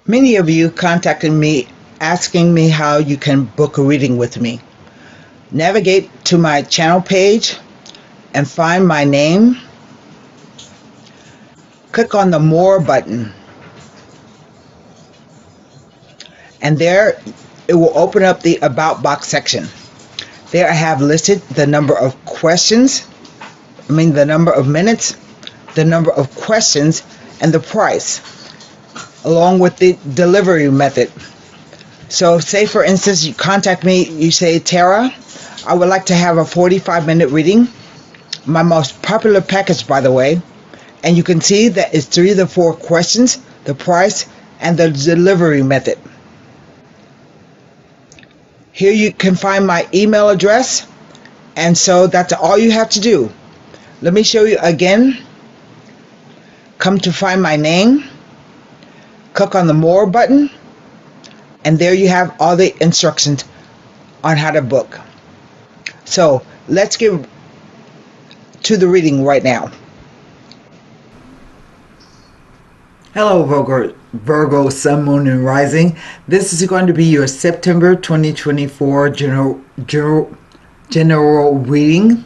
Many of you contacted me asking me how you can book a reading with me. Navigate to my channel page and find my name. Click on the More button, and there it will open up the About box section. There I have listed the number of the number of minutes, the number of questions, and the price, along with the delivery method. So say for instance you contact me, you say, Tara, I would like to have a 45-minute reading, my most popular package by the way, and you can see that it's 3 to 4 questions, the price, and the delivery method. Here you can find my email address, and so that's all you have to do. Let me show you again. Come to find my name, click on the More button, and there you have all the instructions on how to book. So let's get to the reading right now. Hello Virgo Sun, Moon, and Rising. This is going to be your September 2024 general reading.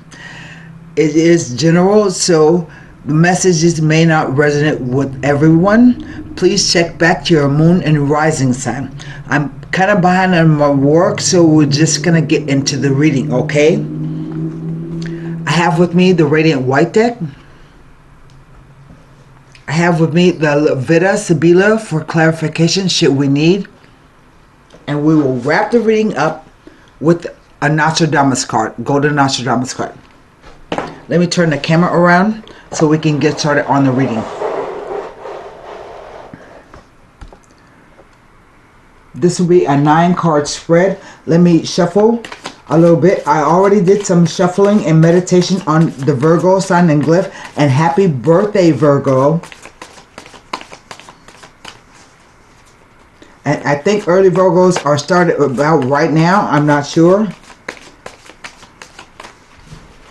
It is general, so the messages may not resonate with everyone. Please check back to your Moon and Rising sign. I'm kind of behind on my work, so we're just going to get into the reading, okay? I have with me the Radiant White deck. I have with me the Vita Sibila for clarification should we need. And we will wrap the reading up with a Nostradamus card, Golden Nostradamus card. Let me turn the camera around so we can get started on the reading. This will be a 9-card spread. Let me shuffle a little bit. I already did some shuffling and meditation on the Virgo sign and glyph. And happy birthday, Virgo. And I think early Virgos are started about right now. I'm not sure.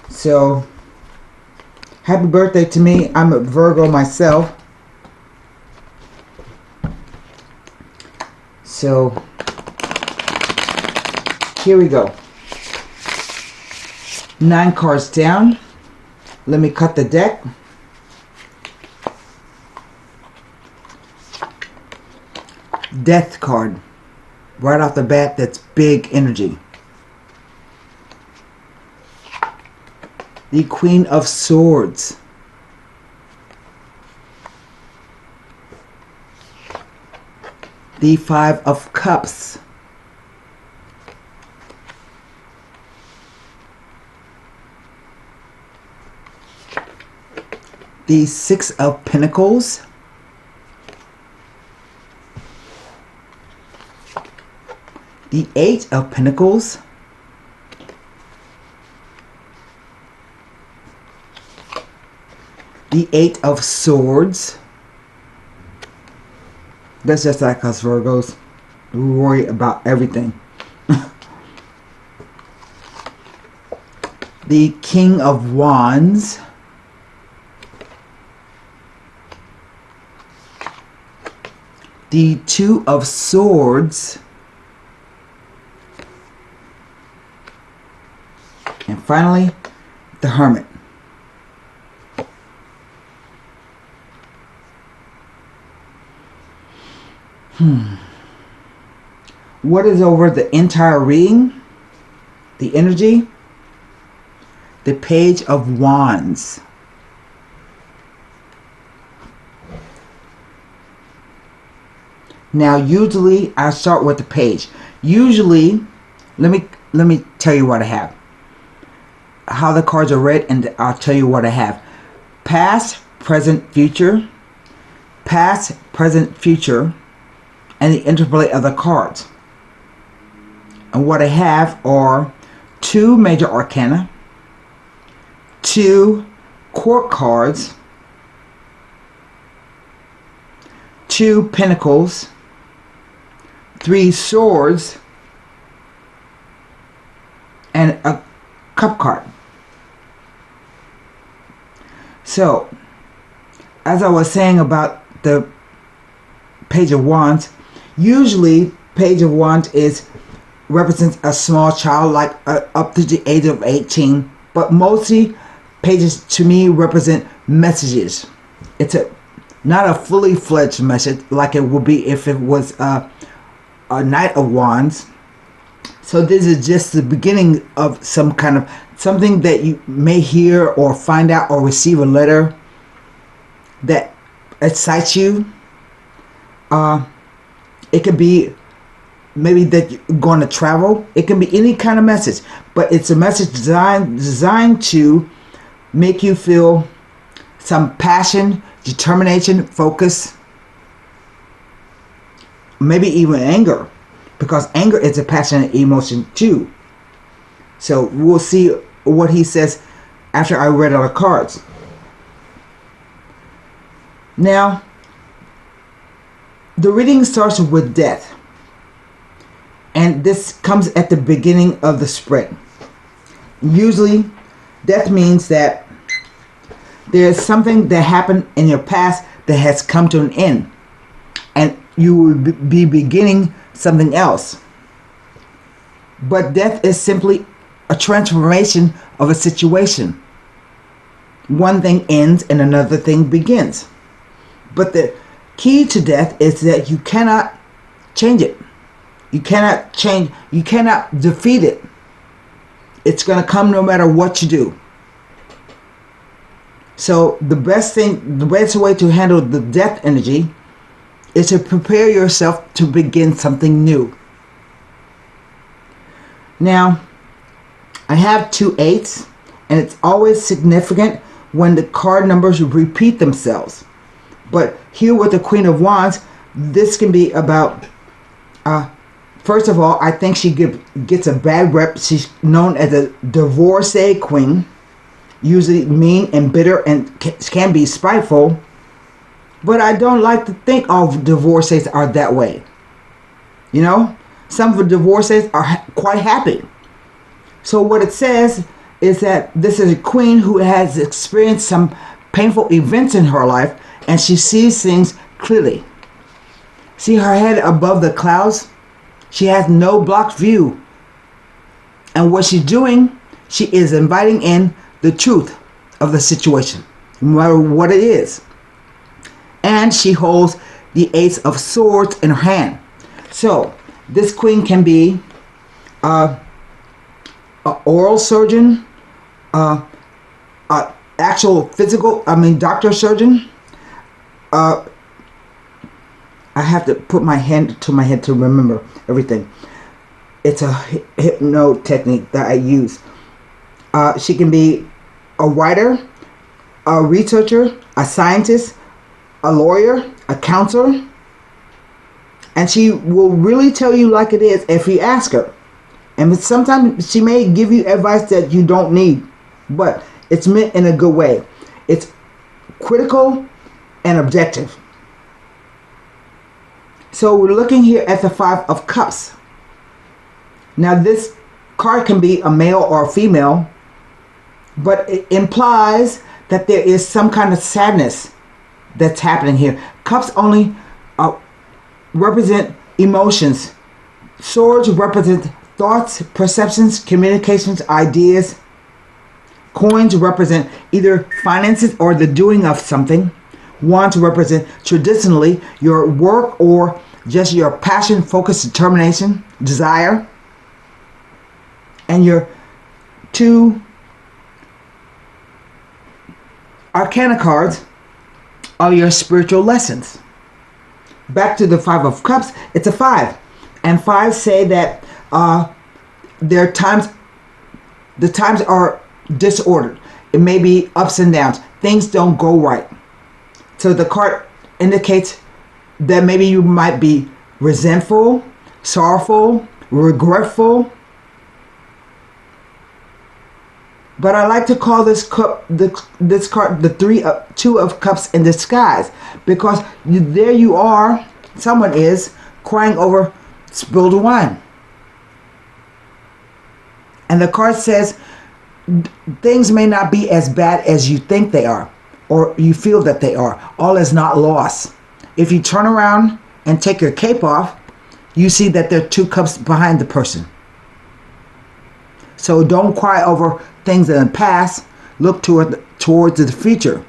So, happy birthday to me. I'm a Virgo myself. So, here we go. 9 cards down. Let me cut the deck. Death card. Right off the bat, that's big energy. The Queen of Swords. The 5 of Cups. The 6 of Pentacles. The 8 of Pentacles. The 8 of Swords. That's just like us Virgos. We worry about everything. The King of Wands. The 2 of Swords. And finally, the Hermit. What is over the entire reading? The energy? The Page of Wands. Now, usually I start with the page. Usually, let me tell you what I have. How the cards are read, and I'll tell you what I have. Past, present, future. Past, present, future. And the interplay of the cards. And what I have are 2 major arcana, 2 court cards, 2 pentacles, 3 swords, and a cup card. So, as I was saying about the Page of Wands, Usually, Page of Wands represents a small child, like up to the age of 18. But mostly, pages to me represent messages. It's not a fully fledged message like it would be if it was a Knight of Wands. So this is just the beginning of some kind of something that you may hear or find out or receive a letter that excites you. It could be maybe that you're going to travel. It can be any kind of message, but it's a message designed to make you feel some passion, determination, focus, maybe even anger, because anger is a passionate emotion too. So we'll see what he says after I read all the cards. Now, the reading starts with death, and this comes at the beginning of the spring. Usually, death means that there's something that happened in your past that has come to an end, and you will be beginning something else. But death is simply a transformation of a situation. One thing ends and another thing begins. But the key to death is that you cannot change it. You cannot defeat it. It's going to come no matter what you do. So the best way to handle the death energy is to prepare yourself to begin something new. Now, I have 2 8s, and it's always significant when the card numbers repeat themselves. But here with the Queen of Wands, this can be about, first of all, I think she gets a bad rep. She's known as a divorcee queen, usually mean and bitter and can be spiteful. But I don't like to think all divorcees are that way. You know, some of the divorcees are quite happy. So what it says is that this is a queen who has experienced some painful events in her life, and she sees things clearly. See her head above the clouds? She has no blocked view. And what she's doing, she is inviting in the truth of the situation, no matter what it is. And she holds the Ace of Swords in her hand. So this queen can be an oral surgeon, actual doctor surgeon. I have to put my hand to my head to remember everything. It's a hypno technique that I use. She can be a writer, a researcher, a scientist, a lawyer, a counselor, and she will really tell you like it is if you ask her. And sometimes she may give you advice that you don't need, but it's meant in a good way. It's critical and objective. So we're looking here at the 5 of Cups. Now this card can be a male or a female, but it implies that there is some kind of sadness that's happening here. Cups only represent emotions. Swords represent thoughts, perceptions, communications, ideas. Coins represent either finances or the doing of something. Wands represent traditionally your work or just your passion, focus, determination, desire. And your 2 Arcana cards are your spiritual lessons. Back to the 5 of Cups, it's a 5. And 5 say that there are times, the times are disordered. It may be ups and downs. Things don't go right. So the card indicates that maybe you might be resentful, sorrowful, regretful. But I like to call this card the 2 of Cups in disguise, because there you are, someone is crying over spilled wine. And the card says things may not be as bad as you think they are, or you feel that they are. All is not lost. If you turn around and take your cape off you see that there are 2 cups behind the person. So don't cry over things in the past. Look towards the future.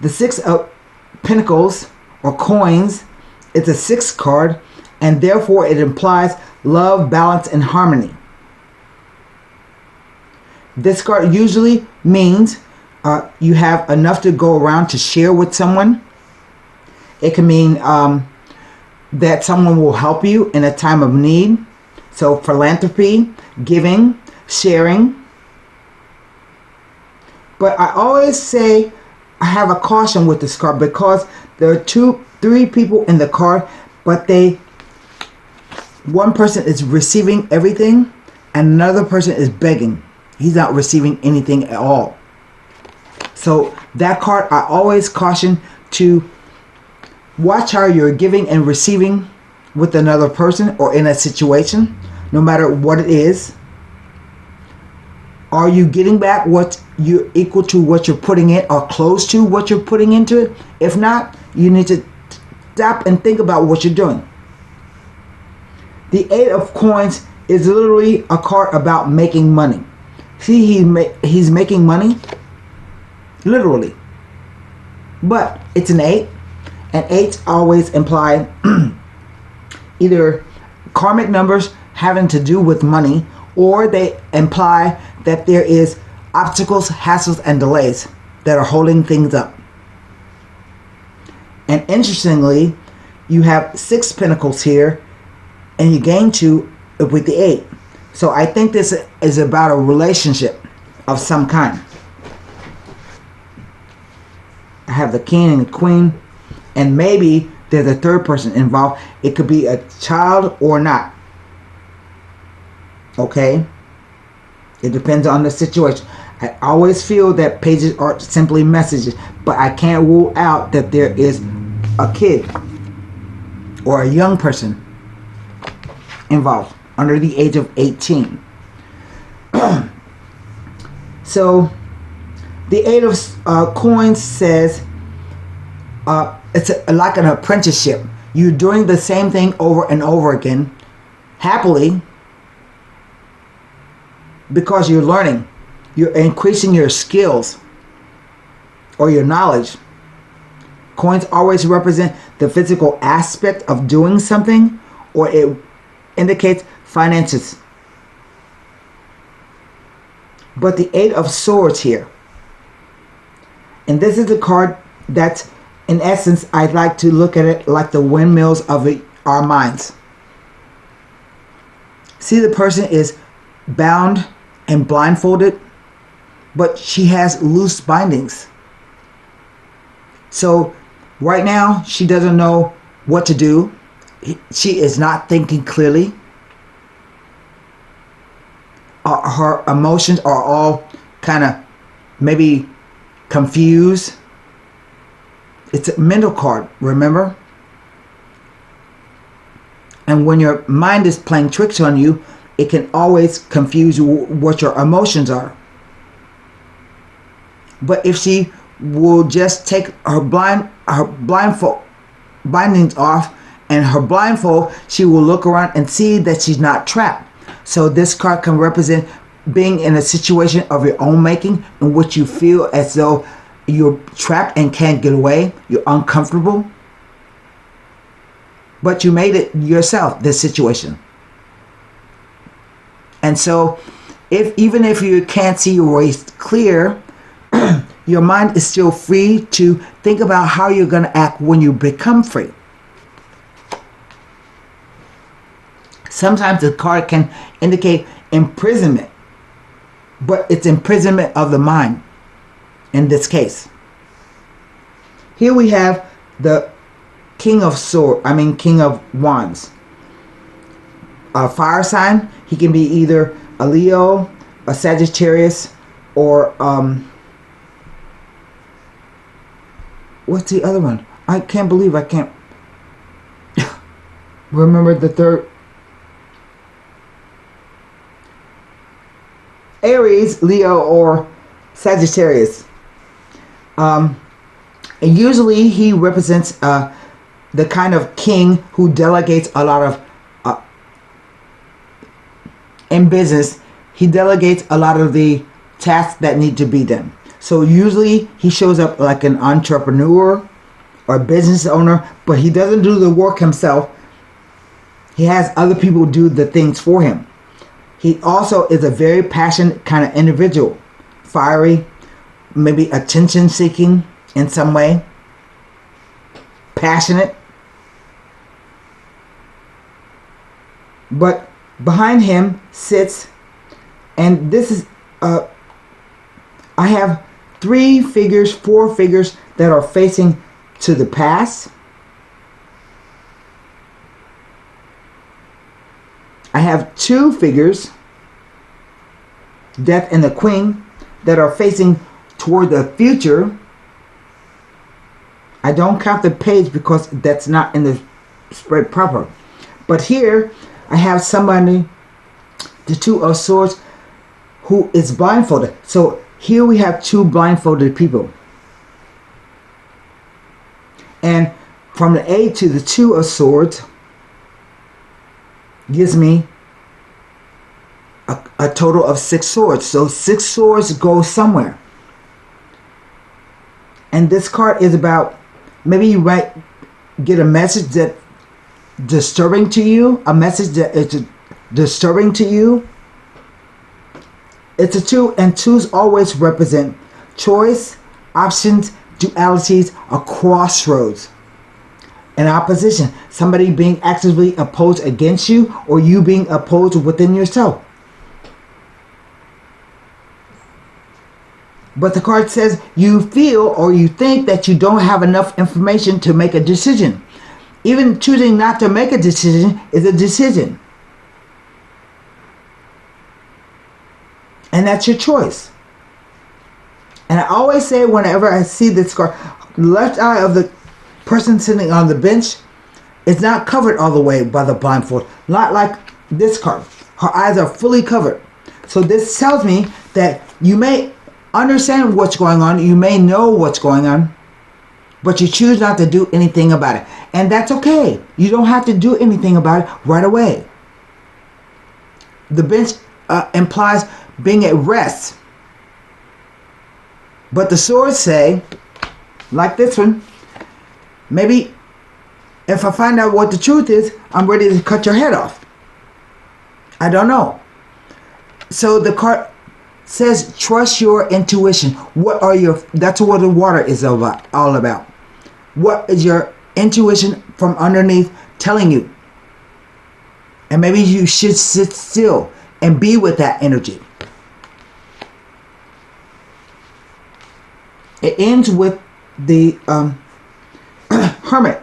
The 6 of Pentacles or coins is a 6 card, and therefore it implies love, balance, and harmony. This card usually means you have enough to go around to share with someone. It can mean that someone will help you in a time of need. So philanthropy, giving, sharing. But I always say I have a caution with this card, because there are 3 people in the card, but one person is receiving everything and another person is begging. He's not receiving anything at all. So that card, I always caution to watch how you're giving and receiving with another person or in a situation, no matter what it is. Are you getting back what you're equal to what you're putting in, or close to what you're putting into it? If not, you need to stop and think about what you're doing. The 8 of Coins is literally a card about making money. See, he's making money, literally. But it's an 8, and 8s always imply either karmic numbers having to do with money, or they imply that there is obstacles, hassles, and delays that are holding things up. And interestingly, you have 6 pentacles here, and you gain 2 with the 8. So I think this is about a relationship of some kind. I have the king and the queen, and maybe there's a third person involved. It could be a child or not. Okay? It depends on the situation. I always feel that pages are simply messages, but I can't rule out that there is a kid or a young person involved under the age of 18. So the 8 of Coins says it's like an apprenticeship. You're doing the same thing over and over again, happily, because you're learning. You're increasing your skills or your knowledge. Coins always represent the physical aspect of doing something, or it indicates finances. But the 8 of Swords here, and this is a card that's, in essence, I'd like to look at it like the windmills of our minds. See, the person is bound and blindfolded, but she has loose bindings. So right now, she doesn't know what to do. She is not thinking clearly. Her emotions are all kind of maybe confused. It's a mental card, remember? And when your mind is playing tricks on you, it can always confuse what your emotions are. But if she will just take her blindfold bindings off and her blindfold, she will look around and see that she's not trapped. So this card can represent being in a situation of your own making in which you feel as though you're trapped and can't get away. You're uncomfortable. But you made it yourself, this situation. And so even if you can't see your way clear, your mind is still free to think about how you're going to act when you become free. Sometimes the card can indicate imprisonment, but it's imprisonment of the mind in this case. Here we have the King of Wands. A fire sign. He can be either a Leo, a Sagittarius, or what's the other one? I can't believe I can't remember the third. Aries, Leo, or Sagittarius. And usually he represents the kind of king who delegates a lot of, in business, he delegates a lot of the tasks that need to be done. So usually he shows up like an entrepreneur or a business owner, but he doesn't do the work himself. He has other people do the things for him. He also is a very passionate kind of individual. Fiery, maybe attention seeking in some way. Passionate. But behind him sits, and this is, I have 3 figures, 4 figures that are facing to the past. I have 2 figures, Death and the Queen, that are facing toward the future. I don't count the page because that's not in the spread proper. But here I have somebody, the 2 of Swords, who is blindfolded. So here we have 2 blindfolded people. And from the 8 to the 2 of Swords gives me a total of 6 swords. So 6 swords go somewhere. And this card is about, maybe you might get a message that disturbing to you, a message that is disturbing to you. It's a 2, and 2s always represent choice, options, dualities, a crossroads, an opposition, somebody being actively opposed against you, or you being opposed within yourself. But the card says you feel or you think that you don't have enough information to make a decision. Even choosing not to make a decision is a decision. And that's your choice. And I always say, whenever I see this card, the left eye of the person sitting on the bench is not covered all the way by the blindfold. Not like this card. Her eyes are fully covered. So this tells me that you may understand what's going on, you may know what's going on, but you choose not to do anything about it. And that's okay. You don't have to do anything about it right away. The bench implies being at rest. But the swords say, like this one, maybe if I find out what the truth is, I'm ready to cut your head off. I don't know. So the card says trust your intuition. That's what the water is all about. What is your intuition from underneath telling you? And maybe you should sit still and be with that energy. It ends with the Hermit,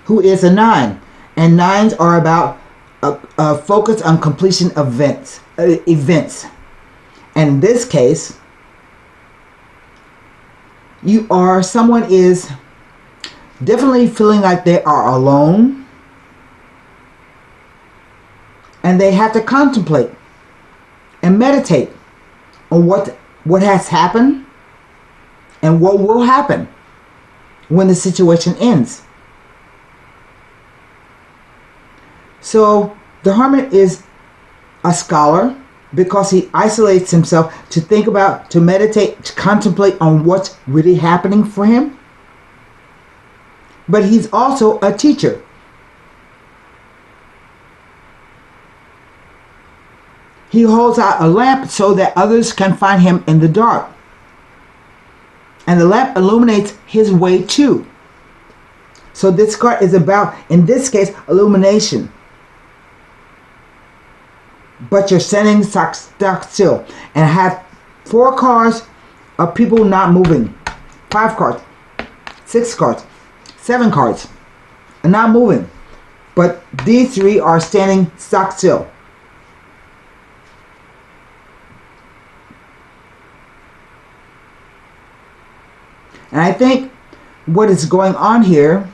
who is a 9. And 9s are about a focus on completion events. And in this case, someone is definitely feeling like they are alone, and they have to contemplate and meditate on what has happened and what will happen when the situation ends. So the Hermit is a scholar because he isolates himself to think about, to meditate, to contemplate on what's really happening for him. But he's also a teacher. He holds out a lamp so that others can find him in the dark. And the lamp illuminates his way too. So this card is about, in this case, illumination. But you're standing stock still. And I have 4 cards of people not moving. 5 cards. 6 cards. 7 cards. And not moving. But these 3 are standing stock still. And I think what is going on here,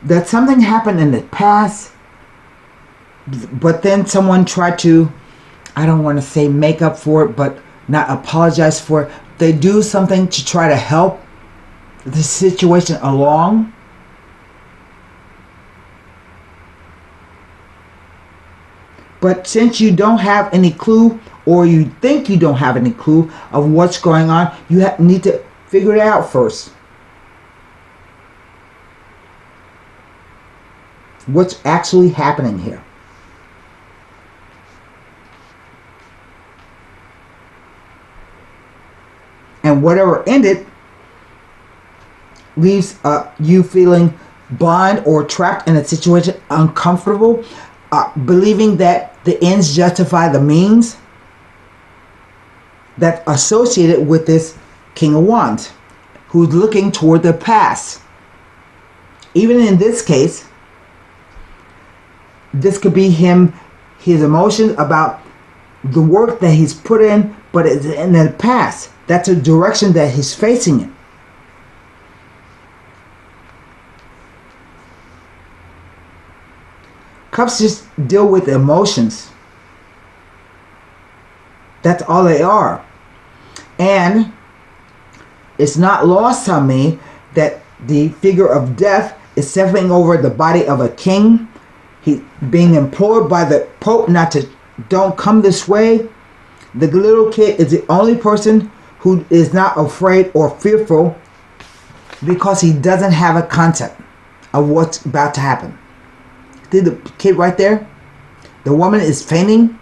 that something happened in the past, but then someone tried to, I don't want to say make up for it, but not apologize for it. They do something to try to help the situation along. But since you don't have any clue, or you think you don't have any clue of what's going on, you need to figure it out first. What's actually happening here? And whatever ended leaves you feeling blind or trapped in a situation, uncomfortable, believing that the ends justify the means. That's associated with this King of Wands, who's looking toward the past. Even in this case, this could be his emotions about the work that he's put in, but it's in the past. That's a direction that he's facing in. Cups just deal with emotions. That's all they are. And it's not lost on me that the figure of death is stepping over the body of a king. He being implored by the Pope not to, don't come this way. The little kid is the only person who is not afraid or fearful because he doesn't have a concept of what's about to happen. See the kid right there? The woman is fainting.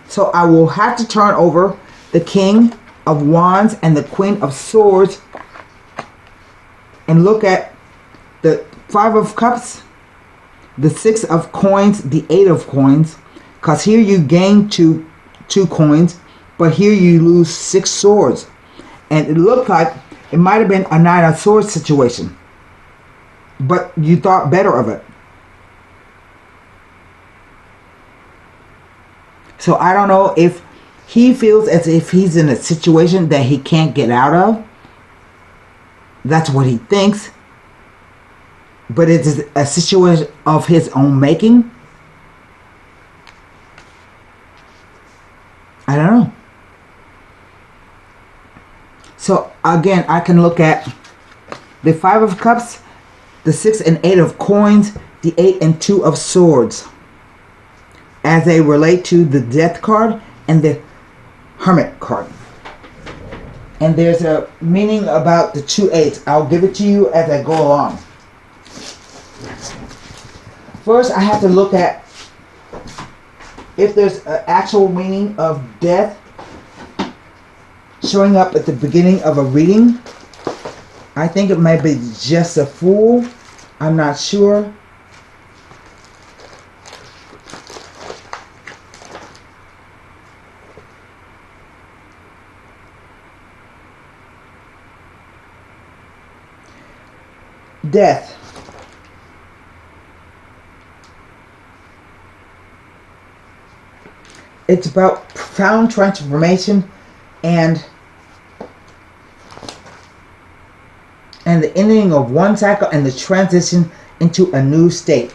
So I will have to turn over the King of Wands and the Queen of Swords and look at the Five of Cups, the Six of Coins, the Eight of Coins, because here you gain two coins, but here you lose 6 swords. And it looked like it might have been a Nine of Swords situation, but you thought better of it. So I don't know if he feels as if he's in a situation that he can't get out of. That's what he thinks. But it is a situation of his own making. I don't know. So again, I can look at the Five of Cups, the 6 and 8 of Coins, the 8 and 2 of Swords, as they relate to the Death card and the Hermit card. And there's a meaning about the 2 8s. I'll give it to you as I go along. First, I have to look at if there's an actual meaning of death showing up at the beginning of a reading. I think it might be just a fool. I'm not sure. Death. It's about profound transformation and the ending of one cycle and the transition into a new state.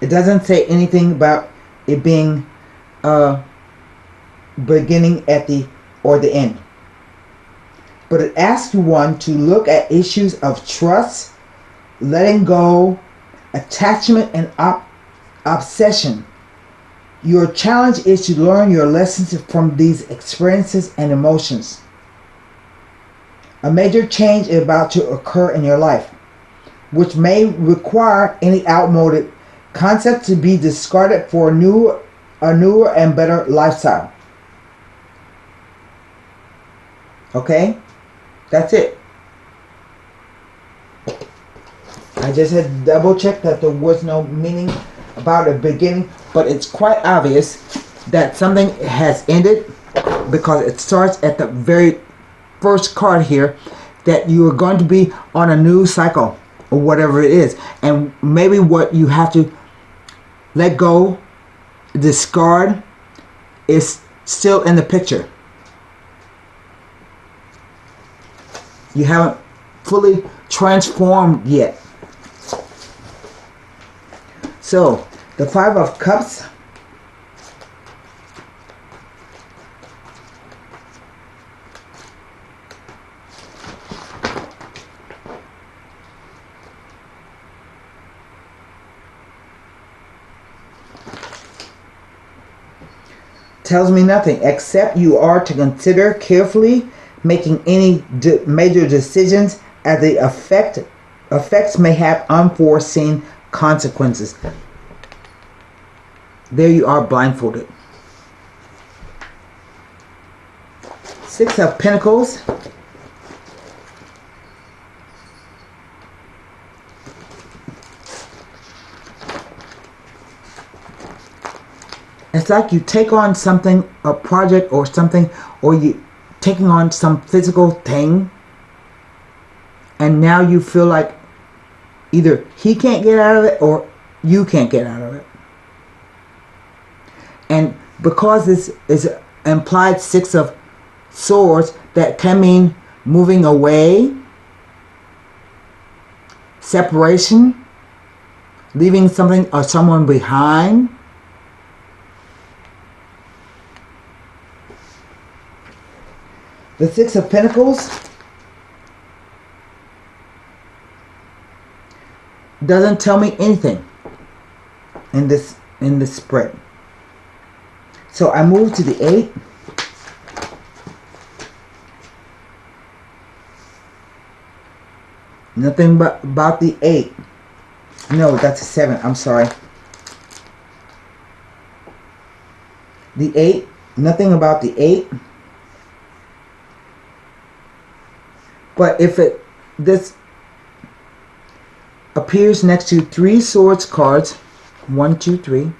It doesn't say anything about it being beginning at the or the end. But it asks one to look at issues of trust, letting go, attachment, and obsession. Your challenge is to learn your lessons from these experiences and emotions. A major change is about to occur in your life, which may require any outmoded concept to be discarded for a newer and better lifestyle. Okay? That's it. I just had to double check that there was no meaning about the beginning, but it's quite obvious that something has ended because it starts at the very first card here that you are going to be on a new cycle or whatever it is, and maybe what you have to let go, discard, is still in the picture. You haven't fully transformed yet. So the Five of Cups Tells me nothing except you are to consider carefully making any major decisions as the effects may have unforeseen consequences. There you are, blindfolded. Six of Pentacles. It's like you take on something, a project or something, or you taking on some physical thing, and now you feel like either he can't get out of it or you can't get out of it. And because this is implied Six of Swords, that can mean moving away, separation, leaving something or someone behind. The Six of Pentacles doesn't tell me anything in this spread. So I move to the 8. Nothing but about the 8. No, that's a 7. I'm sorry. The 8. Nothing about the 8. But if this appears next to 3 Swords cards, 1, 2, 3,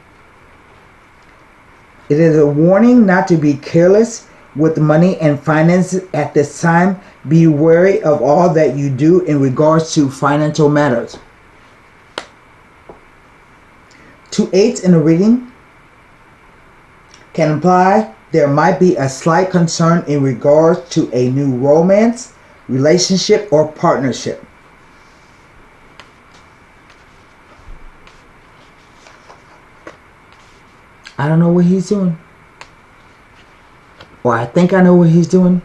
it is a warning not to be careless with money and finances at this time. Be wary of all that you do in regards to financial matters. 2 8s in a reading can imply there might be a slight concern in regards to a new romance, relationship, or partnership. I don't know what he's doing. Or I think I know what he's doing.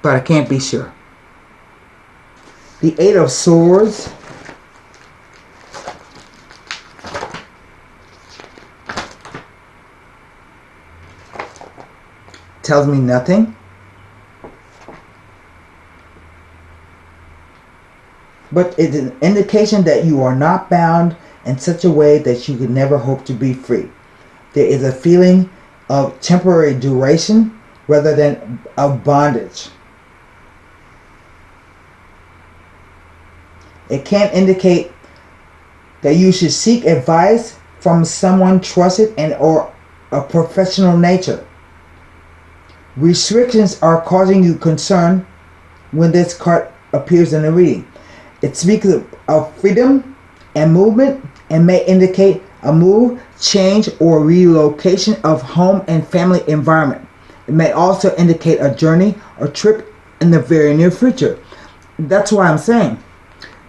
But I can't be sure. The 8 of Swords. Tells me nothing. But it's an indication that you are not bound in such a way that you could never hope to be free. There is a feeling of temporary duration rather than of bondage. It can indicate that you should seek advice from someone trusted and or a professional nature. Restrictions are causing you concern when this card appears in the reading. It speaks of freedom and movement and may indicate a move, change, or relocation of home and family environment. It may also indicate a journey or trip in the very near future. That's why I'm saying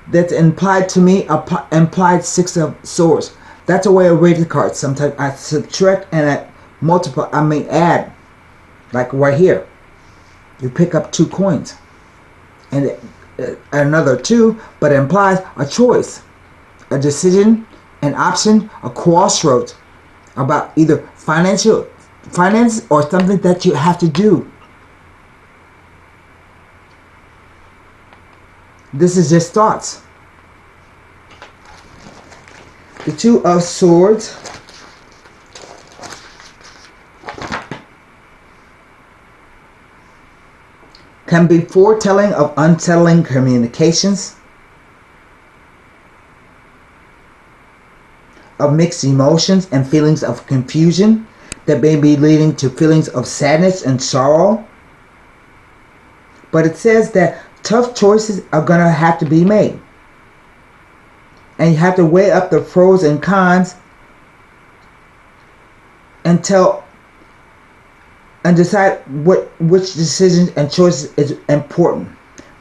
that's implied to me, implied 6 of Swords. That's a way of reading the cards. Sometimes I subtract and I multiply, I mean add. Like right here. You pick up 2 coins. And another 2, but it implies a choice, a decision, an option, a crossroads about either finance or something that you have to do. This is just thoughts. The 2 of Swords can be foretelling of unsettling communications, of mixed emotions and feelings of confusion that may be leading to feelings of sadness and sorrow. But it says that tough choices are going to have to be made. And you have to weigh up the pros and cons and decide which decisions and choices is important.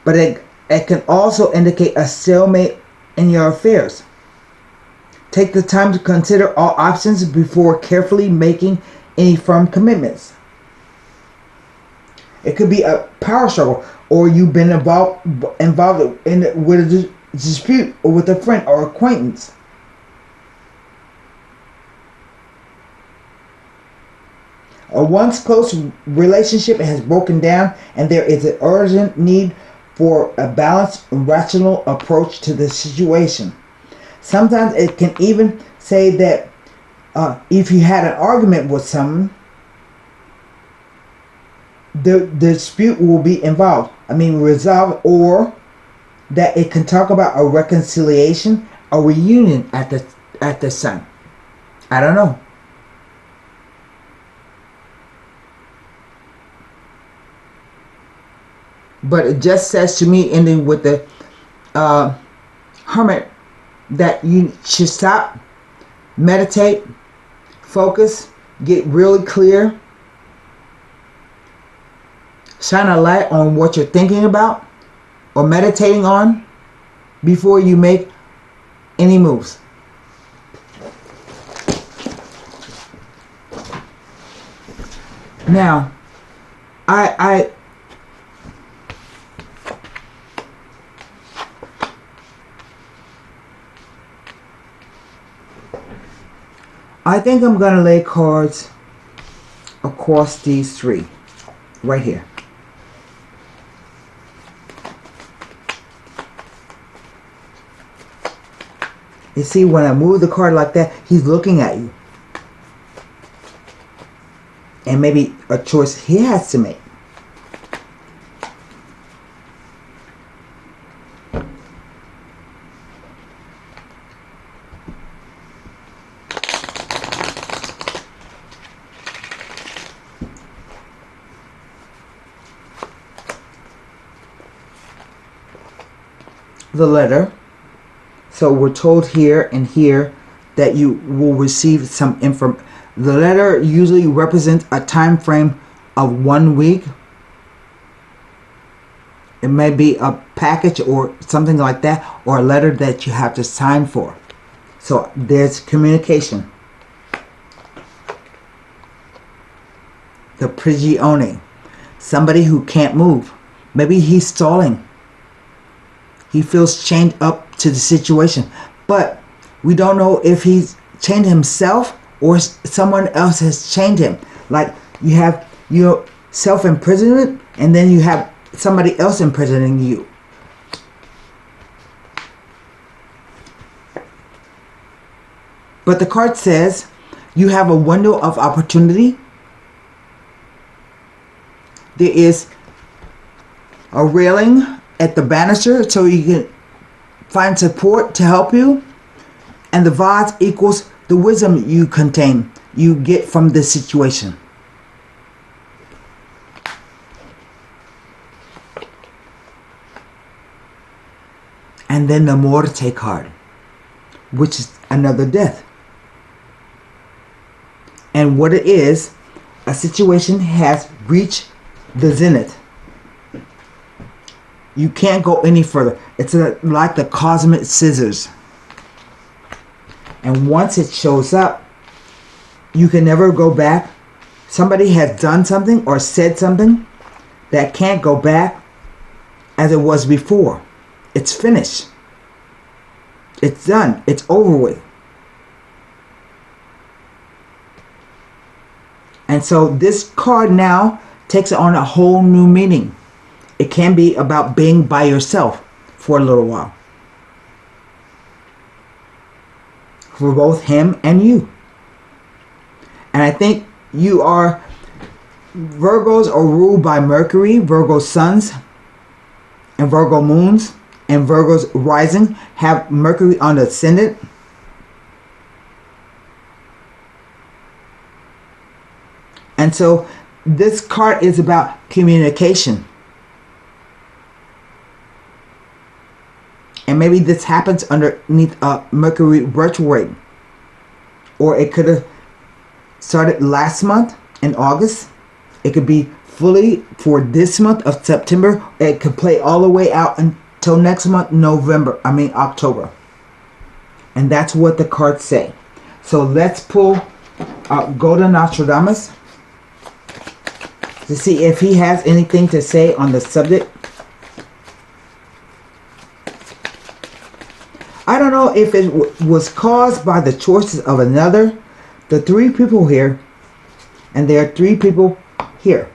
But it can also indicate a stalemate in your affairs. Take the time to consider all options before carefully making any firm commitments. It could be a power struggle, or you've been involved with a dispute or with a friend or acquaintance. A once close relationship has broken down, and there is an urgent need for a balanced and rational approach to the situation. Sometimes it can even say that if you had an argument with someone, the dispute will be involved. Resolved, or that it can talk about a reconciliation, a reunion at the Sun. I don't know. But it just says to me, ending with the Hermit, that you should stop, meditate, focus, get really clear, shine a light on what you're thinking about or meditating on before you make any moves. Now, I think I'm going to lay cards across these three right here. You see, when I move the card like that, he's looking at you. And maybe a choice he has to make. The letter. So we're told here and here that you will receive some information. The letter usually represents a time frame of 1 week. It may be a package or something like that, or a letter that you have to sign for. So there's communication. The prigione. Somebody who can't move. Maybe he's stalling. He feels chained up to the situation. But we don't know if he's chained himself or someone else has chained him. Like, you have your self-imprisonment, and then you have somebody else imprisoning you. But the card says you have a window of opportunity. There is a railing at the banister so you can find support to help you. And the vase equals the wisdom you contain, you get from this situation. And then the Morte card, which is another death. And what it is, a situation has reached the zenith. You can't go any further. It's like the cosmic scissors. And once it shows up, you can never go back. Somebody has done something or said something that can't go back as it was before. It's finished. It's done. It's over with. And so this card now takes on a whole new meaning. It can be about being by yourself for a little while. For both him and you. And I think you are, Virgos are ruled by Mercury, Virgo suns, and Virgo moons, and Virgos rising have Mercury on the ascendant. And so this card is about communication. And maybe this happens underneath Mercury retrograde. Or it could have started last month in August. It could be fully for this month of September. It could play all the way out until next month, October. And that's what the cards say. So let's pull Golden Nostradamus to see if he has anything to say on the subject. I don't know if it was caused by the choices of another. The three people here, And there are 3 people here.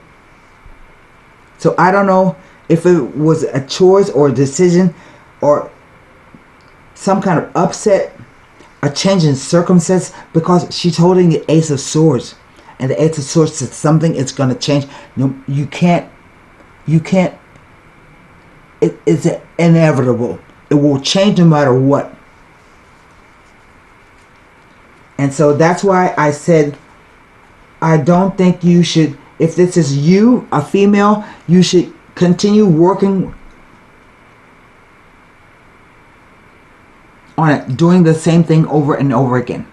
So I don't know if it was a choice or a decision or some kind of upset, a change in circumstance, because she's holding the Ace of Swords. And the Ace of Swords says something is going to change. No, you can't, it's inevitable. It will change no matter what. And so that's why I said, I don't think you should, if this is you, a female, you should continue working on it, doing the same thing over and over again.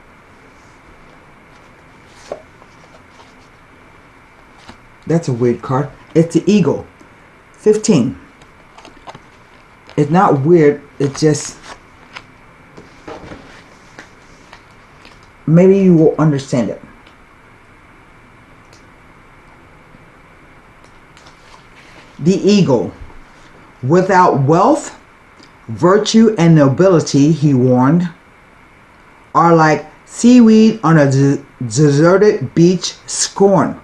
That's a weird card. It's the Eagle. 15. It's not weird, it's just, maybe you will understand it. The Eagle. Without wealth, virtue, and nobility, he warned, are like seaweed on a deserted beach scorn.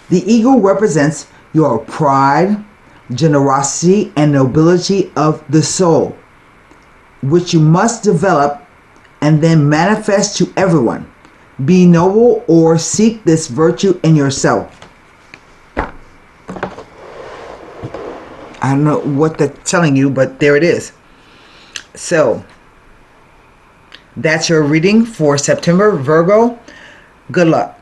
The eagle represents your pride, generosity, and nobility of the soul, which you must develop and then manifest to everyone. Be noble or seek this virtue in yourself. I don't know what they're telling you, but there it is. So, that's your reading for September, Virgo. Good luck.